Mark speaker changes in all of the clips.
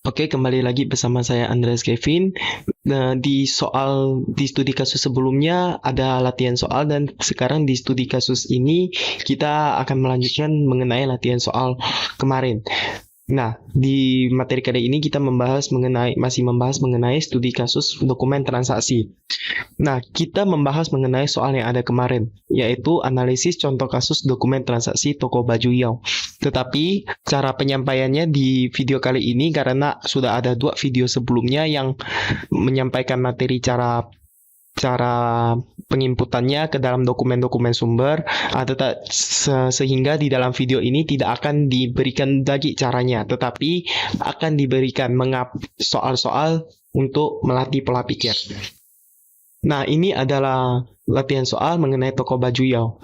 Speaker 1: Oke, kembali lagi bersama saya Andreas Kevin. Nah, di studi kasus sebelumnya ada latihan soal dan sekarang di studi kasus ini kita akan melanjutkan mengenai latihan soal kemarin. Nah, di materi kali ini kita masih membahas mengenai studi kasus dokumen transaksi. Nah, kita membahas mengenai soal yang ada kemarin, yaitu analisis contoh kasus dokumen transaksi toko baju Yao. Tetapi, cara penyampaiannya di video kali ini karena sudah ada 2 video sebelumnya yang menyampaikan materi cara penginputannya ke dalam dokumen-dokumen sumber, sehingga di dalam video ini tidak akan diberikan lagi caranya, tetapi akan diberikan soal-soal untuk melatih pola pikir. Nah, ini adalah latihan soal mengenai toko baju Yao.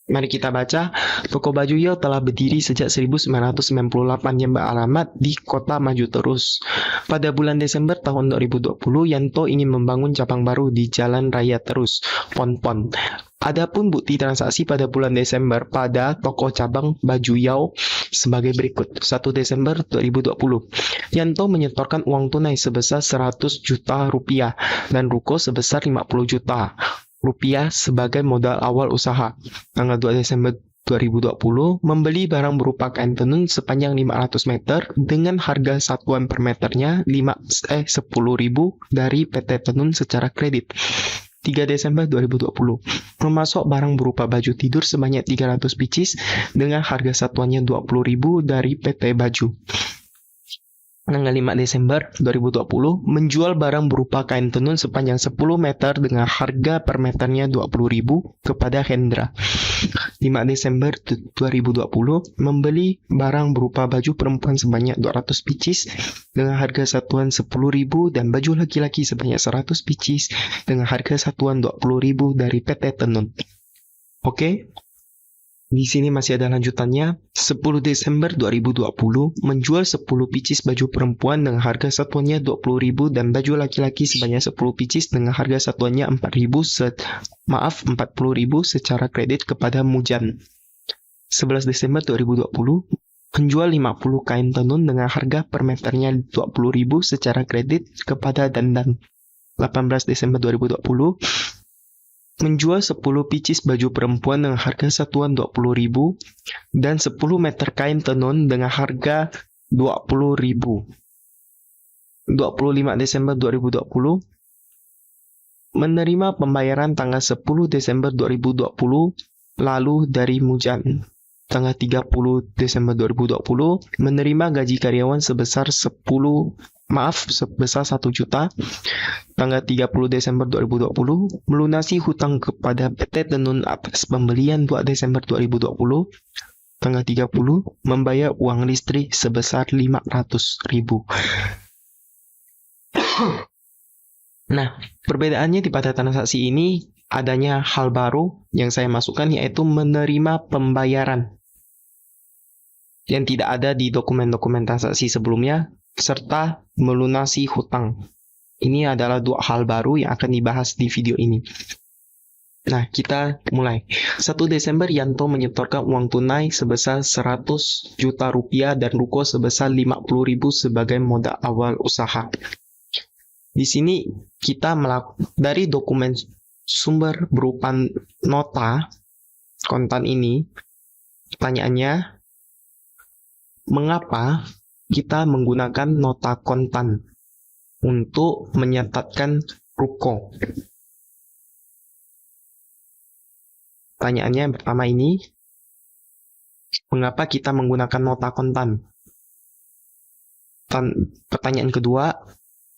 Speaker 1: Mari kita baca. Toko baju Yao telah berdiri sejak 1998 yang beralamat di Kota Maju Terus. Pada bulan Desember tahun 2020, Yanto ingin membangun cabang baru di Jalan Raya Terus, Ponpon. Adapun bukti transaksi pada bulan Desember pada toko cabang baju Yao sebagai berikut. 1 Desember 2020, Yanto menyetorkan uang tunai sebesar 100 juta rupiah dan ruko sebesar 50 juta rupiah sebagai modal awal usaha. Tanggal 2 Desember 2020, membeli barang berupa kain tenun sepanjang 500 meter dengan harga satuan per meternya 10.000 dari PT Tenun secara kredit. 3 Desember 2020, memasok barang berupa baju tidur sebanyak 300 pieces dengan harga satuannya 20.000 dari PT Baju. Tanggal 5 Desember 2020, menjual barang berupa kain tenun sepanjang 10 meter dengan harga per meternya 20.000 kepada Hendra. 5 Desember 2020, membeli barang berupa baju perempuan sebanyak 200 pieces dengan harga satuan 10.000 dan baju laki-laki sebanyak 100 pieces dengan harga satuan 20.000 dari PT Tenun. Oke? Di sini masih ada lanjutannya. 10 Desember 2020, menjual 10 pieces baju perempuan dengan harga satuannya 20.000 dan baju laki-laki sebanyak 10 pieces dengan harga satuannya 40.000 secara kredit kepada Mujan. 11 Desember 2020, menjual 50 kain tenun dengan harga per meternya 20.000 secara kredit kepada Dandan. 18 Desember 2020, menjual 10 pieces baju perempuan dengan harga satuan 20.000 dan 10 meter kain tenun dengan harga 20.000. 25 Desember 2020, menerima pembayaran tanggal 10 Desember 2020 lalu dari Mujan. Tanggal 30 Desember 2020, menerima gaji karyawan sebesar 1 juta. Tanggal 30 Desember 2020, melunasi hutang kepada PT Tenun atas pembelian 2 Desember 2020. Tanggal 30, membayar uang listrik sebesar 500.000. Nah, perbedaannya di pada transaksi ini adanya hal baru yang saya masukkan, yaitu menerima pembayaran yang tidak ada di dokumen-dokumen transaksi sebelumnya, serta melunasi hutang. Ini adalah 2 hal baru yang akan dibahas di video ini. Nah, kita mulai. 1 Desember, Yanto menyetorkan uang tunai sebesar 100 juta rupiah dan ruko sebesar 50.000 sebagai modal awal usaha. Di sini kita dari dokumen sumber berupa nota kontan ini, pertanyaannya, mengapa kita menggunakan nota kontan untuk mencatatkan ruko? Pertanyaannya yang pertama ini, mengapa kita menggunakan nota kontan? Pertanyaan kedua,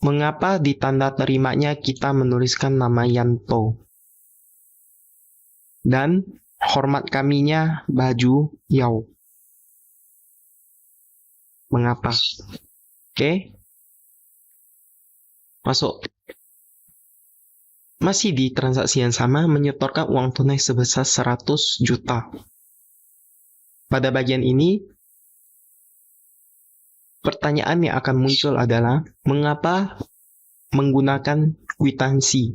Speaker 1: mengapa di tanda terimanya kita menuliskan nama Yanto? Dan hormat kaminya baju Yao. Mengapa? Oke. Masuk. Masih di transaksi yang sama, menyetorkan uang tunai sebesar 100 juta. Pada bagian ini, pertanyaan yang akan muncul adalah, mengapa menggunakan kwitansi?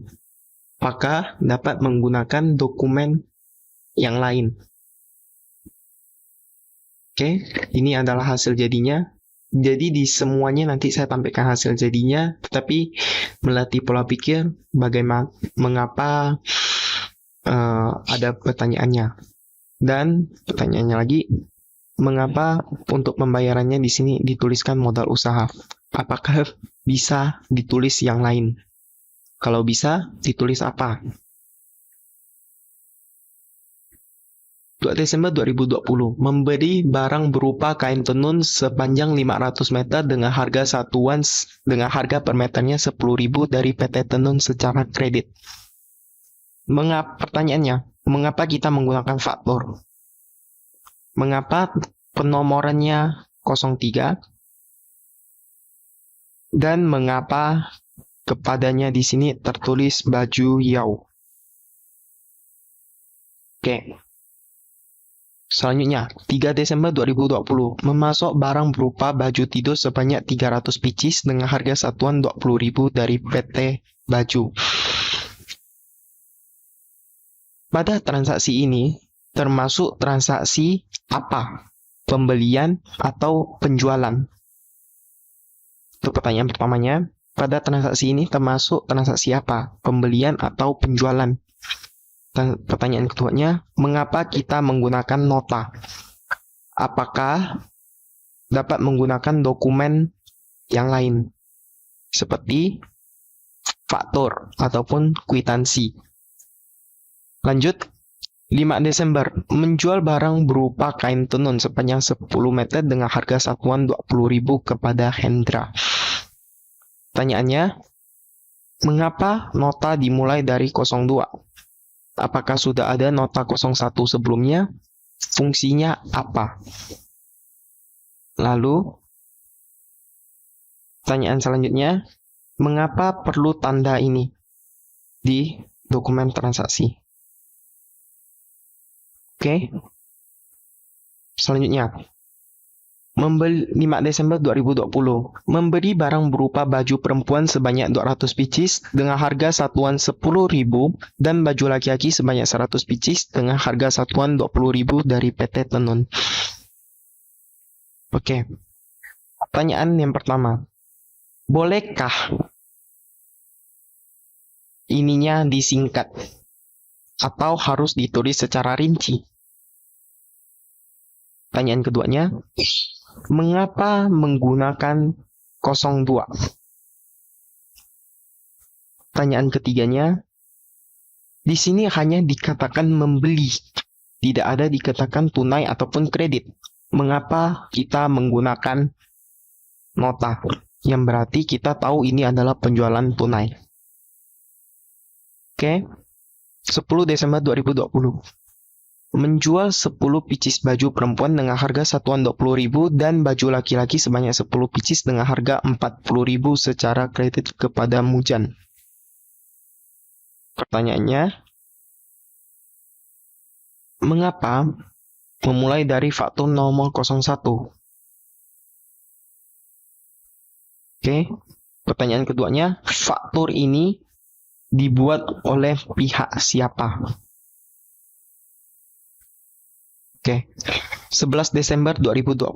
Speaker 1: Apakah dapat menggunakan dokumen yang lain? Oke, ini adalah hasil jadinya. Jadi di semuanya nanti saya tampilkan hasil jadinya, tetapi melatih pola pikir bagaimana, mengapa ada pertanyaannya. Dan pertanyaannya lagi, mengapa untuk pembayarannya di sini dituliskan modal usaha? Apakah bisa ditulis yang lain? Kalau bisa, ditulis apa? 2 Desember 2020, memberi barang berupa kain tenun sepanjang 500 meter dengan harga satuan dengan harga per meternya 10.000 dari PT Tenun secara kredit. Pertanyaannya, mengapa kita menggunakan faktor? Mengapa penomorannya 03? Dan mengapa kepadanya di sini tertulis baju Yao? Oke. Selanjutnya, 3 Desember 2020, memasok barang berupa baju tidur sebanyak 300 pieces dengan harga satuan 20.000 dari PT Baju. Pada transaksi ini, termasuk transaksi apa? Pembelian atau penjualan? Untuk pertanyaan pertamanya, pada transaksi ini termasuk transaksi apa? Pembelian atau penjualan? Dan pertanyaan keduanya, mengapa kita menggunakan nota? Apakah dapat menggunakan dokumen yang lain, seperti faktur ataupun kwitansi? Lanjut, 5 Desember, menjual barang berupa kain tenun sepanjang 10 meter dengan harga satuan 20.000 kepada Hendra. Pertanyaannya, mengapa nota dimulai dari 02? Apakah sudah ada nota 01 sebelumnya? Fungsinya apa? Lalu, pertanyaan selanjutnya, mengapa perlu tanda ini di dokumen transaksi? Oke. Selanjutnya, 5 Desember 2020, memberi barang berupa baju perempuan sebanyak 200 pieces dengan harga satuan 10.000 dan baju laki-laki sebanyak 100 pieces dengan harga satuan 20.000 dari PT Tenun. Oke. Pertanyaan yang pertama, bolehkah ininya disingkat atau harus ditulis secara rinci? Pertanyaan keduanya, mengapa menggunakan 02? Pertanyaan ketiganya, di sini hanya dikatakan membeli, tidak ada dikatakan tunai ataupun kredit. Mengapa kita menggunakan nota? Yang berarti kita tahu ini adalah penjualan tunai. Oke. 10 Desember 2020. Menjual 10 pieces baju perempuan dengan harga satuan 20.000 dan baju laki-laki sebanyak 10 pieces dengan harga 40.000 secara kredit kepada Mujan. Pertanyaannya, mengapa memulai dari faktur nomor 01? Oke, pertanyaan keduanya, faktur ini dibuat oleh pihak siapa? Oke, 11 Desember 2020.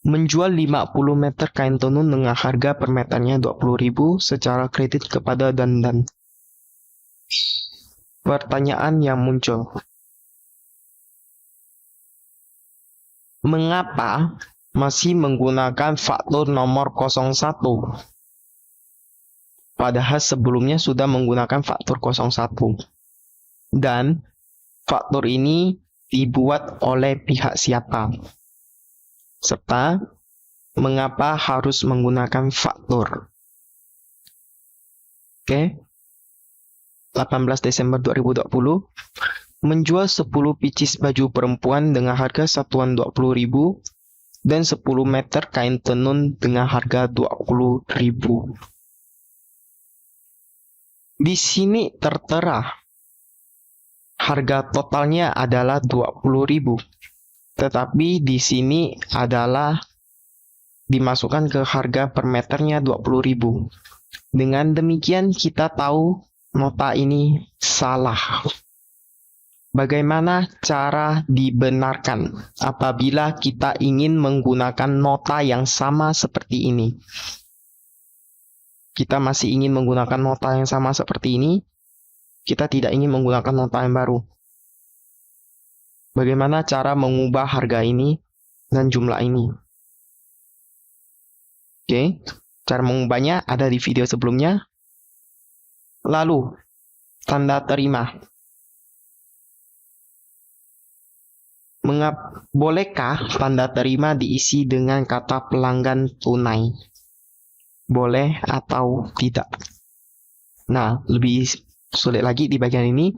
Speaker 1: Menjual 50 meter kain tenun dengan harga per meternya 20.000 secara kredit kepada Dandan. Pertanyaan yang muncul, mengapa masih menggunakan faktur nomor 01? Padahal sebelumnya sudah menggunakan faktur 01. Dan faktur ini dibuat oleh pihak siapa? Serta mengapa harus menggunakan faktur? Oke. 18 Desember 2020. Menjual 10 pieces baju perempuan dengan harga satuan 20.000 dan 10 meter kain tenun dengan harga 20.000. Di sini tertera harga totalnya adalah 20.000. Tetapi di sini adalah dimasukkan ke harga per meternya 20.000. Dengan demikian kita tahu nota ini salah. Bagaimana cara dibenarkan apabila kita ingin menggunakan nota yang sama seperti ini? Kita masih ingin menggunakan nota yang sama seperti ini. Kita tidak ingin menggunakan nota yang baru. Bagaimana cara mengubah harga ini dan jumlah ini? Oke, cara mengubahnya ada di video sebelumnya. Lalu, tanda terima. Bolehkah tanda terima diisi dengan kata pelanggan tunai? Boleh atau tidak? Nah, lebih sulit lagi di bagian ini.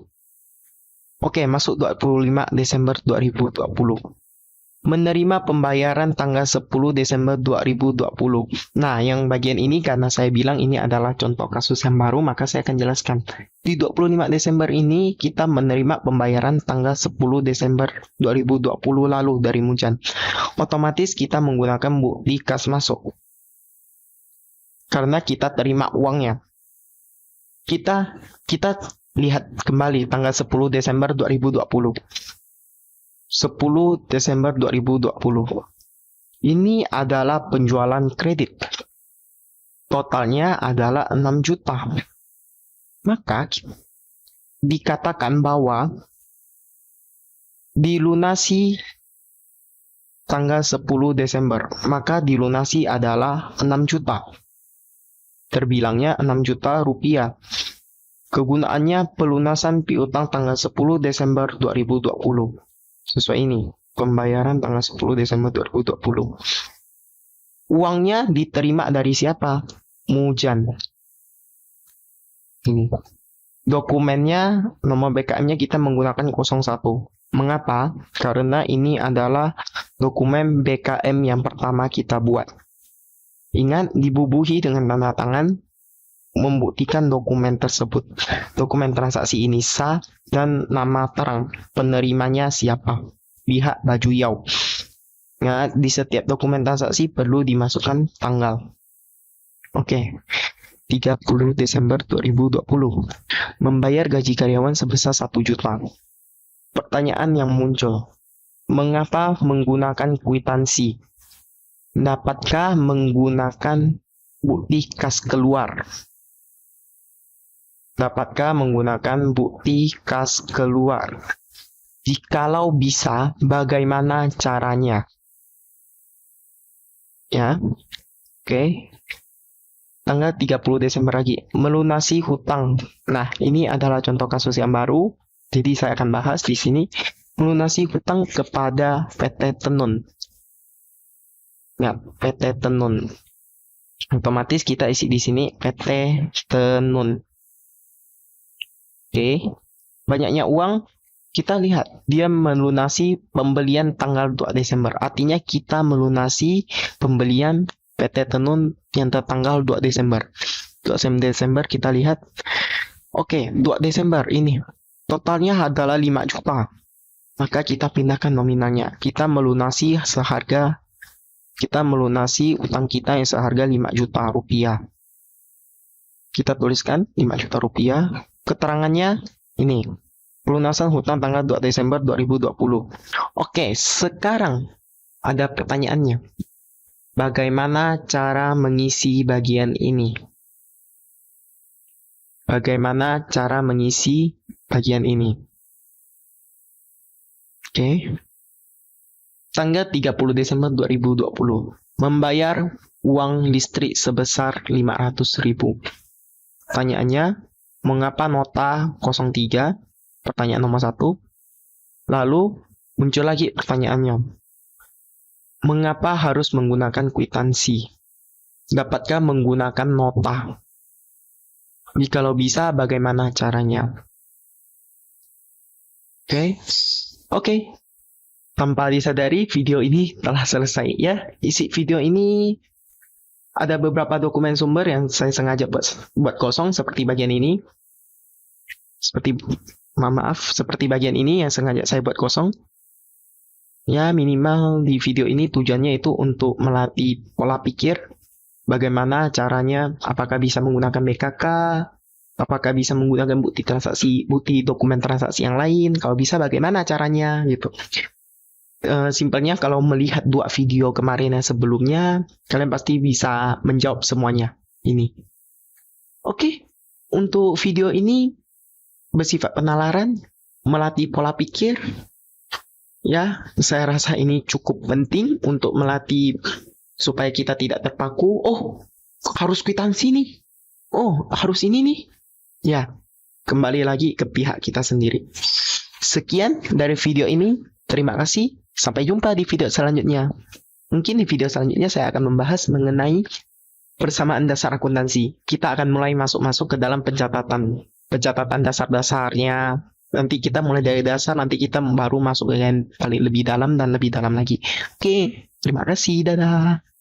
Speaker 1: Oke, masuk 25 Desember 2020. Menerima pembayaran tanggal 10 Desember 2020. Nah, yang bagian ini karena saya bilang ini adalah contoh kasus yang baru, maka saya akan jelaskan. Di 25 Desember ini, kita menerima pembayaran tanggal 10 Desember 2020 lalu dari Munjan. Otomatis kita menggunakan bukti kas masuk. Karena kita terima uangnya. Kita lihat kembali tanggal 10 Desember 2020. 10 Desember 2020. Ini adalah penjualan kredit. Totalnya adalah 6 juta. Maka dikatakan bahwa dilunasi tanggal 10 Desember. Maka dilunasi adalah 6 juta. Terbilangnya 6 juta rupiah. Kegunaannya pelunasan piutang tanggal 10 Desember 2020. Sesuai ini, pembayaran tanggal 10 Desember 2020. Uangnya diterima dari siapa? Munjan. Ini. Dokumennya, nomor BKM-nya kita menggunakan 01. Mengapa? Karena ini adalah dokumen BKM yang pertama kita buat. Ingat, dibubuhi dengan tanda tangan, membuktikan dokumen tersebut. Dokumen transaksi ini sah dan nama terang penerimanya siapa. Pihak Baju Yau. Nah, di setiap dokumen transaksi perlu dimasukkan tanggal. Oke. 30 Desember 2020. Membayar gaji karyawan sebesar 1 juta. Pertanyaan yang muncul. Mengapa menggunakan kwitansi? Dapatkah menggunakan bukti kas keluar? Dapatkah menggunakan bukti kas keluar? Jikalau bisa, bagaimana caranya? Ya, oke. Tanggal 30 Desember lagi, melunasi hutang. Nah, ini adalah contoh kasus yang baru. Jadi saya akan bahas di sini. Melunasi hutang kepada PT Tenun. Ya, PT Tenun. Otomatis kita isi di sini PT Tenun. Oke, banyaknya uang, kita lihat dia melunasi pembelian tanggal 2 Desember. Artinya kita melunasi pembelian PT Tenun yang tertanggal 2 Desember. 2 Desember kita lihat. Oke, 2 Desember ini totalnya adalah 5 juta. Maka kita pindahkan nominalnya. Kita melunasi utang kita yang seharga 5 juta rupiah. Kita tuliskan 5 juta rupiah. Keterangannya ini, pelunasan hutang tanggal 2 Desember 2020. Oke, sekarang ada pertanyaannya. Bagaimana cara mengisi bagian ini? Bagaimana cara mengisi bagian ini? Oke. Tanggal 30 Desember 2020. Membayar uang listrik sebesar 500.000. Pertanyaannya, mengapa nota 03? Pertanyaan nomor 1. Lalu muncul lagi pertanyaannya. Mengapa harus menggunakan kwitansi? Dapatkah menggunakan nota? Jikalau bisa, bagaimana caranya? Oke. Tanpa disadari, video ini telah selesai ya. Isi video ini ada beberapa dokumen sumber yang saya sengaja buat kosong seperti bagian ini. Seperti bagian ini yang sengaja saya buat kosong. Ya, minimal di video ini tujuannya itu untuk melatih pola pikir. Bagaimana caranya, apakah bisa menggunakan BKK, Apakah bisa menggunakan bukti dokumen transaksi yang lain? Kalau bisa bagaimana caranya gitu. Simpelnya kalau melihat 2 video kemarin yang sebelumnya, kalian pasti bisa menjawab semuanya ini. Oke, untuk video ini bersifat penalaran, melatih pola pikir. Ya, saya rasa ini cukup penting untuk melatih supaya kita tidak terpaku. Oh, harus kwitansi nih. Oh, harus ini nih. Ya, kembali lagi ke pihak kita sendiri. Sekian dari video ini. Terima kasih. Sampai jumpa di video selanjutnya. Mungkin di video selanjutnya saya akan membahas mengenai persamaan dasar akuntansi. Kita akan mulai masuk ke dalam pencatatan dasar-dasarnya. Nanti kita mulai dari dasar, nanti kita baru masuk dengan paling lebih dalam dan lebih dalam lagi. Oke, terima kasih. Dadah.